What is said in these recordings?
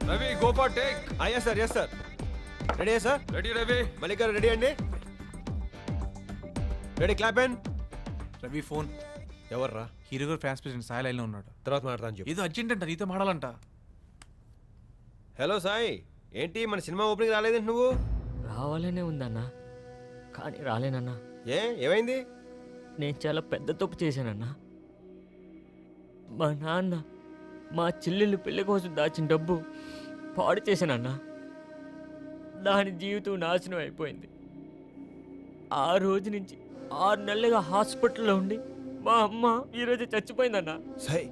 Ravi go for take. yes sir ready sir. Ready Ravi. Mallik గారు ready అండి. Ready clap and. Ravi phone. ఎవర్రా? Hero గారు France president Sai లైన్లో ఉన్నాడు. తర్వాత మాట్లాడతాను చెప్పు. ఏదో అర్జెంట్ అంట, నీతో మాడాలంట. హలో సాయి, ఏంటి మన సినిమా ఓపెనింగ్ రాలేదండి నువ్వు? రావాలనే ఉందన్నా, కానీ రాలేనన్నా. ఏమైంది? నేను చాలా పెద్ద తప్పు చేశానన్నా. మా నాన్న మా చెల్లెళ్ళు పెళ్లి కోసం దాచిన డబ్బు పాడు చేశానన్నా. దాని జీవితం నాశనం అయిపోయింది. ఆ రోజు నుంచి 6 నెలలుగా హాస్పిటల్లో ఉండి మా అమ్మ ఈరోజు చచ్చిపోయిందన్నా. సాయి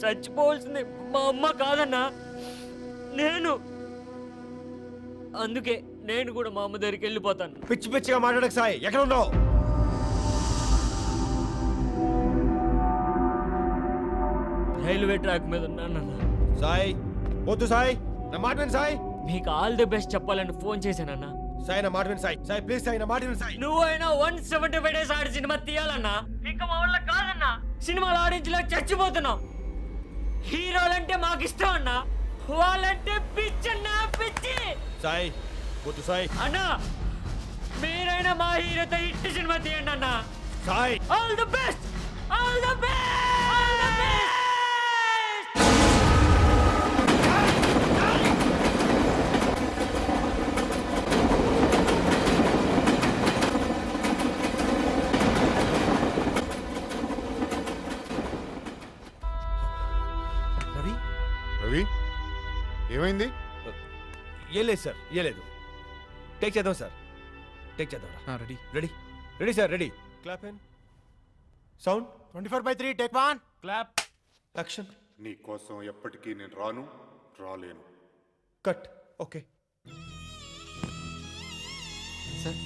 చచ్చిపోవాల్సింది మా అమ్మ కాదన్నా, నేను. అందుకే నేను కూడా మా అమ్మ దగ్గరికి వెళ్ళిపోతాను. పిచ్చి పిచ్చిగా మాట్లాడక సాయి, ఎక్కడ ఉన్నావు? రైల్వే ట్రాక్ మీద ఉన్నానన్నా. సాయి వద్దు సాయి, నా మాట విను సాయి. మీకు ఆల్ ది బెస్ట్ చెప్పాలని ఫోన్ చేశానన్నా. సాయి నా మాట విను సాయి. సాయి ప్లీజ్ సాయి, నా మాట విను సాయి. నువ్వైనా 175 డేస్ ఆడి సినిమా తీయాలన్నా. ఇంకా మా వల్ల కాదన్నా, సినిమాలు ఆడించలేక చచ్చిపోతున్నాం. హీరోలంటే మాకు ఇష్టం అన్నా, వాళ్ళంటే పిచ్చన్నా పిచ్చి. సాయి వద్దు సాయి. అన్నా మీరైనా మా హీరోతో హిట్ సినిమా తీయండి అన్నా. Sai all the best, all the best. Ravi Ravi ఏమైంది? ఏం లేదు సార్, ఏ లేదు. టేక్ చేద్దాం సార్, టేక్ చేద్దాం. Ready ready ready sir ready. Clap and sound. 24/3 take 1 clap action. నీ కోసం ఎప్పటికీ నేను రాను, రాలేను. కట్. Okay sir.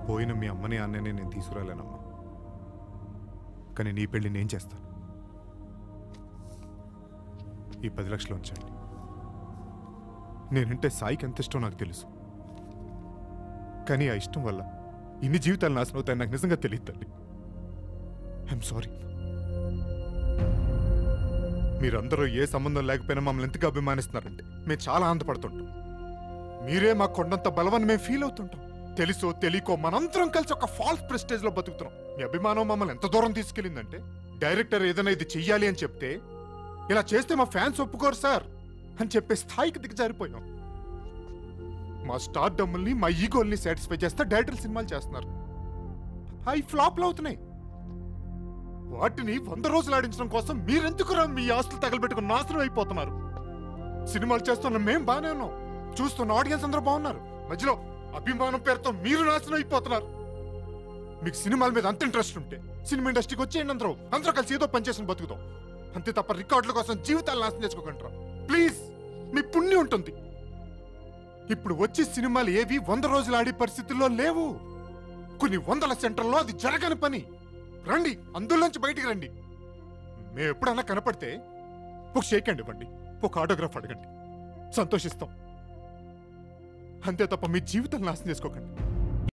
పోయిన మీ అమ్మని అన్నని నేను తీసుకురాలేనమ్మా, కానీ నీ పెళ్లి నేను చేస్తాను. ఈ 10 లక్షలు ఉంచండి. నేనంటే సాయికి ఎంత ఇష్టం నాకు తెలుసు, కానీ ఆ ఇష్టం వల్ల ఇన్ని జీవితాలు నాశనం అవుతాయని నాకు నిజంగా తెలియదు తల్లి. I'm sorry. మీరందరూ ఏ సంబంధం లేకపోయినా మమ్మల్ని ఎంతగా అభిమానిస్తున్నారంటే మేము చాలా ఆనందపడుతుంటాం. మీరే మా కొండంత బలవని మేము ఫీల్ అవుతుంటాం. తెలుసో తెలియకో మనందరం కలిసి ఒక ఫాల్స్ ప్రెస్టేజ్ లో బతుకుతున్నాం. మీ అభిమానం మమ్మల్ని ఎంత దూరం తీసుకెళ్ళిందంటే, డైరెక్టర్ ఏదైనా ఇది చెయ్యాలి అని చెప్తే, ఇలా చేస్తే మా ఫ్యాన్స్ ఒప్పుకోరు సార్ అని చెప్పే స్థాయికి దిగజారిపోయాం. మా స్టార్ డమ్ముల్ని మా ఈగోల్ని సాటిస్ఫై చేస్తే డైరెక్టర్ సినిమాలు చేస్తున్నారు, అవి ఫ్లాప్లు అవుతున్నాయి. వాటిని 100 రోజులు ఆడించడం కోసం మీరెందుకురా మీ ఆస్తులు తగలబెట్టుకుని నాశనం అయిపోతున్నారు? సినిమాలు చేస్తున్న మేం బాగానే ఉన్నాం, చూస్తున్న ఆడియన్స్ అందరూ బాగున్నారు, మధ్యలో అభిమానం పేరుతో మీరు నాశనం అయిపోతున్నారు. మీకు సినిమాల మీద అంత ఇంట్రెస్ట్ ఉంటే సినిమా ఇండస్ట్రీకి వచ్చేయండి. అందరూ కలిసి ఏదో పనిచేసిన బతుకుతాం, అంతే తప్ప రికార్డుల కోసం జీవితాలు నాశనం చేసుకోకంటారా ప్లీజ్. మీ పుణ్యం ఉంటుంది. ఇప్పుడు వచ్చే సినిమాలు ఏవి 100 రోజులు ఆడే పరిస్థితుల్లో లేవు. కొన్ని 100ల సెంటర్లో అది జరగని పని. రండి, అందులోంచి బయటికి రండి. మేము ఎప్పుడన్నా కనపడితే ఒక షేక్ హ్యాండ్ ఇవ్వండి, ఒక ఆటోగ్రాఫ్ అడగండి, సంతోషిస్తాం. అంతే తప్ప మీ జీవితం నాశనం చేసుకోకండి.